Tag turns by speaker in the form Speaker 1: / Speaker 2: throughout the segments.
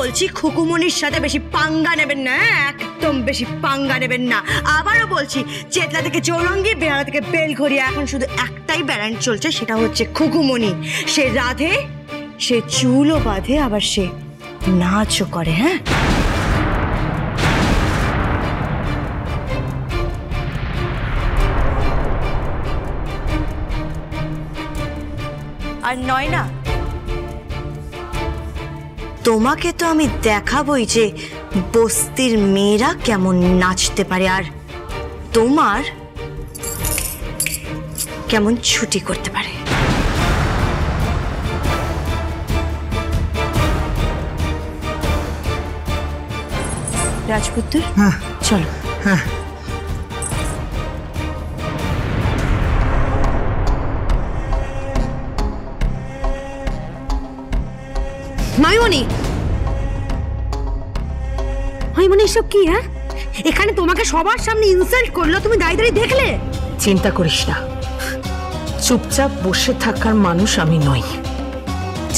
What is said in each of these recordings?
Speaker 1: বলছি খুকুমনির সাথে বেশি পাঙ্গা নেবেন না, একদম বেশি পাঙ্গা নেবেন না। আবারও বলছি, চেতলা থেকে চৌরঙ্গি, বেহালা থেকে বেলঘরিয়া, এখন শুধু একটাই ব্যালেন্স চলছে, সেটা হচ্ছে খুকুমনি। সে রাধে, সে চুলও বাঁধে, আবার সে নাচও করে। হ্যাঁ, আর নয় না, তোমাকে তো আমি দেখাবই যে বস্তির মেয়েরা কেমন নাচতে পারে, আর তোমার কেমন ছুটি করতে পারে। রাজপুত্র, চলো।
Speaker 2: মাইমনি, মাইমনি এসব কি? হ্যাঁ, এখানে তোমাকে সবার সামনে ইনসাল্ট করলো, তুমি দাঁড়িয়ে দাঁড়িয়ে দেখলে?
Speaker 3: চিন্তা করিস না, চুপচাপ বসে থাকার মানুষ আমি নই,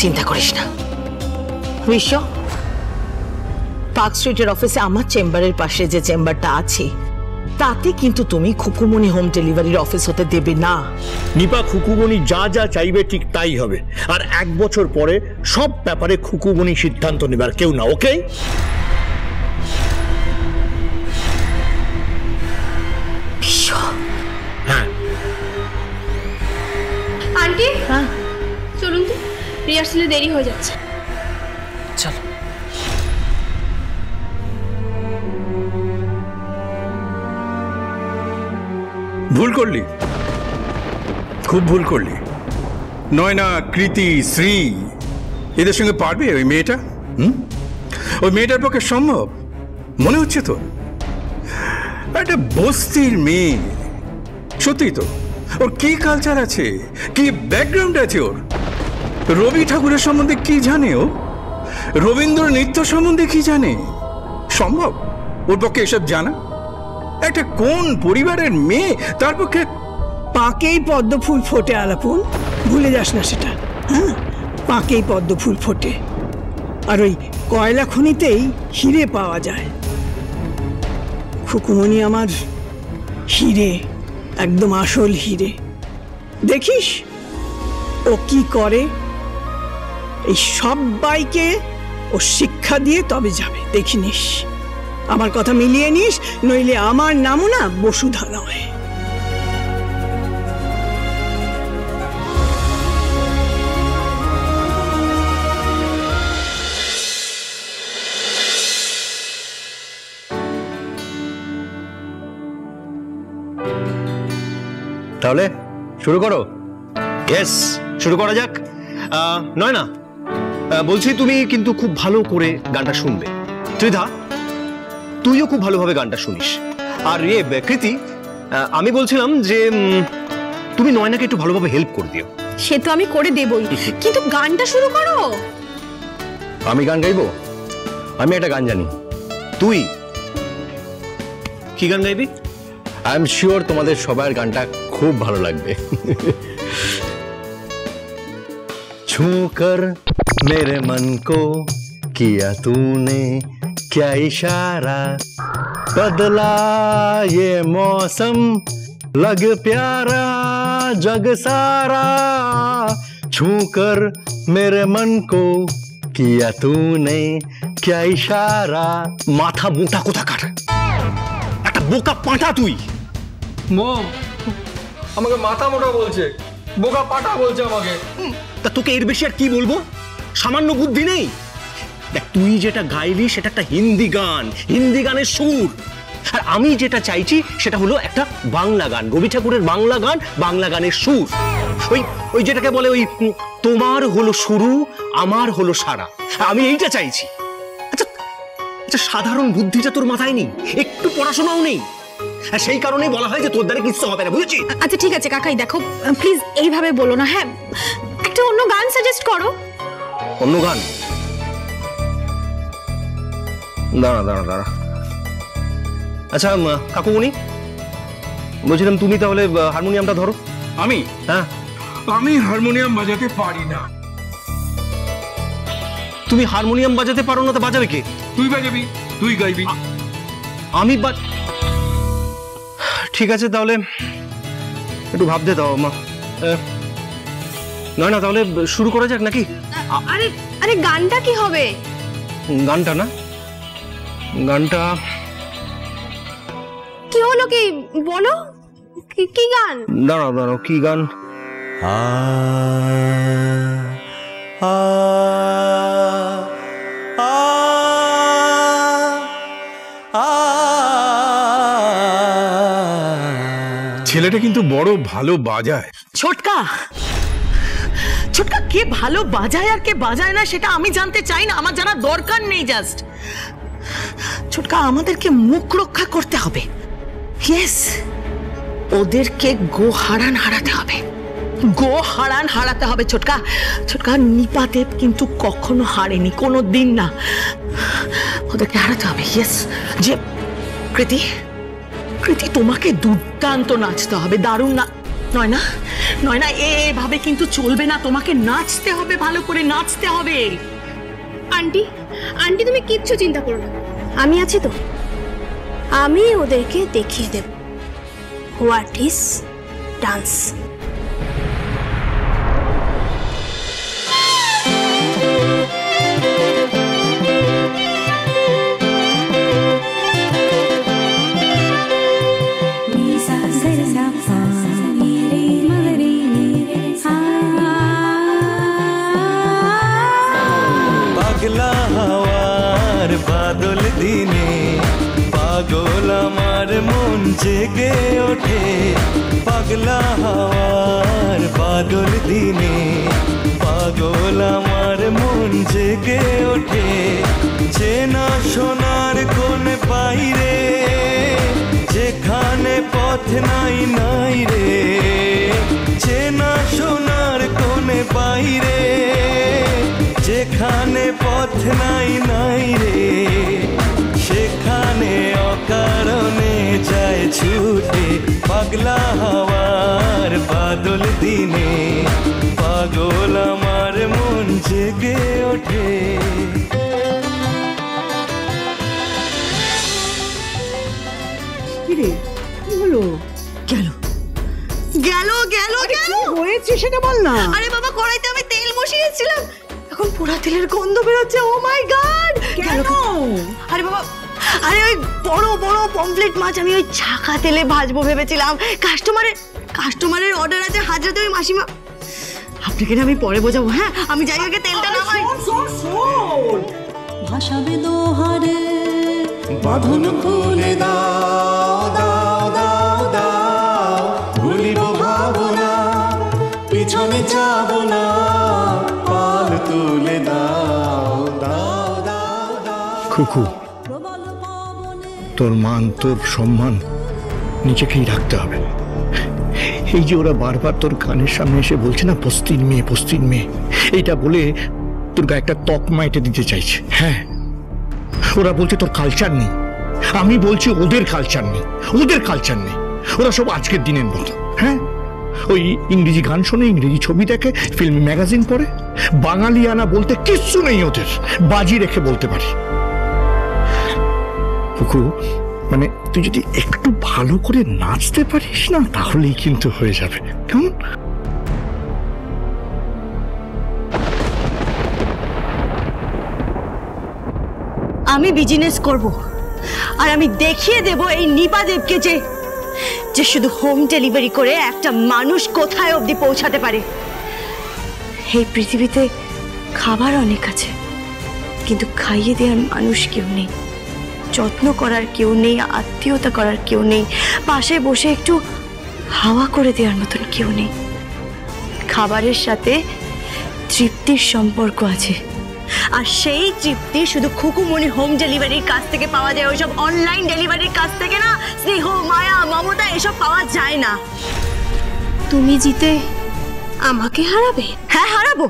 Speaker 3: চিন্তা করিস না। বিশ্ব, পার্ক স্ট্রিটের অফিসে আমার চেম্বারের পাশে যে চেম্বারটা আছে, তাতে কিন্তু তুমি খুকুমনি হোম ডেলিভারির অফিস হতে দেবে না।
Speaker 4: নিপা, খুকুমনি যা যা চাইবে ঠিক তাই হবে, আর 1 বছর পরে সব ব্যাপারে খুকুমনি সিদ্ধান্ত নেবার, কেউ না। ওকে? হ্যাঁ।
Speaker 5: আন্টি, চলুন তো, রিহার্সালে দেরি হয়ে যাচ্ছে।
Speaker 3: চলো।
Speaker 6: ভুল করলি, খুব ভুল করলি। নয়না, কৃতি, শ্রী এদের সঙ্গে পারবে ওই মেয়েটা? ওই মেয়েটার পক্ষে সম্ভব মনে হচ্ছে তো? একটা বস্তির মেয়ে, সত্যি তো। ওর কি কালচার আছে, কি ব্যাকগ্রাউন্ড আছে ওর? রবি ঠাকুরের সম্বন্ধে কি জানে ও? রবীন্দ্র নৃত্য সম্বন্ধে কি জানে? সম্ভব ওর পক্ষে এসব জানা? একটা কোন পরিবারের মেয়ে, তার পক্ষে?
Speaker 7: পাকেই পদ্ম ফুল ফোটে আলাপুন, ভুলে যাস না সেটা। হ্যাঁ, পাকেই পদ্ম ফুল ফোটে, আর ওই কয়লা খনিতেই হিরে পাওয়া যায়। খুকুমনি আমার হিরে, একদম আসল হিরে। দেখিস ও কি করে, এই সবাইকে ও শিক্ষা দিয়ে তবে যাবে, দেখি নিস। আমার কথা মিলিয়ে নিস, নইলে আমার নামও না বসুধা নয়।
Speaker 8: তাহলে শুরু করো।
Speaker 9: ইয়েস, শুরু করা যাক। নয় না, বলছি তুমি কিন্তু খুব ভালো করে গানটা শুনবে। ত্রিধা, তুইও খুব ভালোভাবে গানটা শুনিস। আর কৃতি, আমি বলছিলাম যে তুমি নয়নাকে একটু ভালোভাবে হেল্প করে দিও।
Speaker 5: সে তো আমি করে দেবই, কিন্তু গানটা শুরু করো।
Speaker 8: আমি গান গাইবো? আমি একটা গান জানি।
Speaker 9: তুই কি গান গাইবি?
Speaker 8: আই এম শিওর তোমাদের সবার গানটা খুব ভালো লাগবে। छूकर मेरे मन को किया तूने क्या इशारा, बदला ये मौसम लग प्यारा जग सारा, छूकर मेरे मन को किया तूने क्या इशारा।
Speaker 9: মাথা মোটা কোথাকার, একটা বোকা পাঁঠা তুই।
Speaker 10: মম, আমাকে মাথা মোটা বলছে, বোকা পাটা বলছে আমাকে।
Speaker 9: তা তোকে এর বেশি আর কি বলবো? সামান্য বুদ্ধি নেই? দেখ, তুই যেটা গাইলি সেটা একটা হিন্দি গান, হিন্দি গানের সুর। আর আমি যেটা চাইছি সেটা হলো একটা বাংলা গান, রবি ঠাকুরের বাংলা গান, বাংলা গানের সুর। ওই যেটাকে বলে ওই তোমার হলো শুরু, আমার হলো সারা, আমি এইটা চাইছি। আচ্ছা আচ্ছা, সাধারণ বুদ্ধিটা তোর মাথায় নেই, একটু পড়াশোনাও নেই, আর সেই কারণেই বলা হয় যে তোর দ্বারা কিছু হবে না, বুঝেছিস?
Speaker 5: আচ্ছা ঠিক আছে কাকাই, দেখো প্লিজ এইভাবে বলো না। হ্যাঁ, একটা অন্য গান সাজেস্ট করো।
Speaker 9: অন্য গান? দাঁড়া দাঁড়া দাঁড়া। আচ্ছা কাকুমণি, বলছিলাম তুমি তাহলে হারমোনিয়ামটা ধরো।
Speaker 6: আমি?
Speaker 9: হ্যাঁ।
Speaker 6: আমি হারমোনিয়াম বাজাতে পারি না।
Speaker 9: তুমি হারমোনিয়াম বাজাতে পারো না, তো বাজাবে কে?
Speaker 6: তুই বাজাবি, তুই গাইবি।
Speaker 9: আমি ঠিক আছে, তাহলে একটু ভাবতে দাও মা। নয় না, তাহলে শুরু করা যাক নাকি?
Speaker 5: আরে আরে গানটা কি হবে?
Speaker 9: গানটা না, গানটা
Speaker 5: কি হলো, কি বলো, কি গান?
Speaker 9: দাঁড়াও দাঁড়াও, কি গান?
Speaker 6: ছেলেটা কিন্তু বড় ভালো বাজায়।
Speaker 3: ছোটকা, ছোটকা কে ভালো বাজায় আর কে বাজায় না সেটা আমি জানতে চাই না, আমার জানার দরকার নেই। জাস্ট ছোটকা, আমাদেরকে মুখ রক্ষা করতে হবে। ইয়েস, ওদেরকে গোহারান হারাতে হবে, গোহারান হারাতে হবে। ছোটকা, ছোটকা, নিপাদেব কিন্তু কখনো হারেনি, কোনো দিন না। ওদেরকে হারাতে হবে। ইয়েস। যে কৃতি, কৃতি তোমাকে দুর্দান্ত নাচতে হবে, দারুণ না। নয় না, নয় না, এভাবে কিন্তু চলবে না, তোমাকে নাচতে হবে, ভালো করে নাচতে হবে।
Speaker 5: আন্টি, আন্টি তুমি কিচ্ছু চিন্তা করো না, আমি আছি তো। আমি ওদেরকে দেখিয়ে দেব হোয়াট ইজ ডান্স।
Speaker 11: পাগলা হাওয়ার বাদল দিনে পাগল আমার মন জেগে ওঠে। পাগলা হাওয়ার বাদল দিনে পাগল আমার মন জেগে ওঠে। চেনা সোনার কোন বাইরে যেখানে পথ নাই নাই রে। চেনা সোনার কোন বাইরে যেখানে পথ নাই নাই রে। সেখানে অকারণে যায় ছুটে। পাগলা হাওয়ার বাদল দিনে পাগল আমার মন জেগে ওঠে।
Speaker 1: গেল গেল গেল গেল,
Speaker 7: হয়েছে সেটা বল না।
Speaker 1: আরে বাবা, কড়াইতে আমি তেল বসিয়েছিলাম, এখন পোড়া তেলের গন্ধ বেরোচ্ছে। ও মাই গড!
Speaker 7: কেন?
Speaker 1: আরে বাবা, আরে ওই বড় বড় পমফ্লেট মাছ আমি ওই ছাকা তেলে ভাজবো ভেবেছিলাম। কাস্টমারের অর্ডার আছে হাজরাতে। ওই মাসিমা, আপনাকে না আমি পরে বোঝাবো। হ্যাঁ, আমি যাই আগে তেলটা নামাই।
Speaker 11: ভাসাবে দোহারে বাঁধন খুলে দাও দাও দাও দাও। ভুলিব ভাবনা, পিছনে যাব না, পাল তুলে দাও দাও দাও দাও।
Speaker 4: খুকু, তোর মান তোর সম্মান নিজেকেই রাখতে হবে। এই যে ওরা বারবার তোর কানের সামনে এসে বলছে না বস্তির মেয়ে, বস্তির মেয়ে, এইটা বলে তোর গায়ে একটা তকমা এঁটে দিতে চাইছে। হ্যাঁ, ওরা বলছে তোর কালচার নেই। আমি বলছি ওদের কালচার নেই, ওদের কালচার নেই। ওরা সব আজকের দিনের মতো। হ্যাঁ, ওই ইংরেজি গান শোনে, ইংরেজি ছবি দেখে, ফিল্ম ম্যাগাজিন পড়ে। বাঙালিয়ানা বলতে কিচ্ছু নেই ওদের, বাজি রেখে বলতে পারি। কুকু, মানে তুই যদি একটু ভালো করে নাচতে পারিস না, তাহলেই কিন্তু হয়ে যাবে। কেমন?
Speaker 1: আমি বিজনেস করব, আর আমি দেখিয়ে দেব এই নিপাদেবকে যে শুধু হোম ডেলিভারি করে একটা মানুষ কোথায় অবধি পৌঁছাতে পারে। এই পৃথিবীতে খাবার অনেক আছে, কিন্তু খাইয়ে দেওয়ার মানুষ কেউ নেই, যত্ন করার কেউ নেই, আত্মীয়তা করার কেউ নেই, পাশে বসে একটু হাওয়া করে দেওয়ার মতন কেউ নেই। খাবারের সাথে তৃপ্তির সম্পর্ক আছে, আর সেই তৃপ্তি শুধু খুকুমনি হোম ডেলিভারির কাছ থেকে পাওয়া যায়। ওইসব অনলাইন ডেলিভারির কাছ থেকে না স্নেহ, মায়া, মমতা এসব পাওয়া যায় না।
Speaker 5: তুমি জিতে আমাকে হারাবে?
Speaker 1: হ্যাঁ, হারাবো।